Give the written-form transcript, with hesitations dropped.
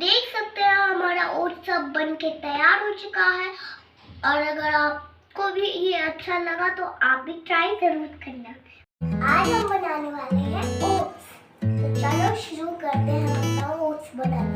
देख सकते हैं हमारा ओट्स सब बन के तैयार हो चुका है। और अगर आपको भी ये अच्छा लगा तो आप भी ट्राई जरूर करना। आज हम बनाने वाले हैं ओट्स। तो चलो शुरू करते हैं अपना ओट्स बनाना।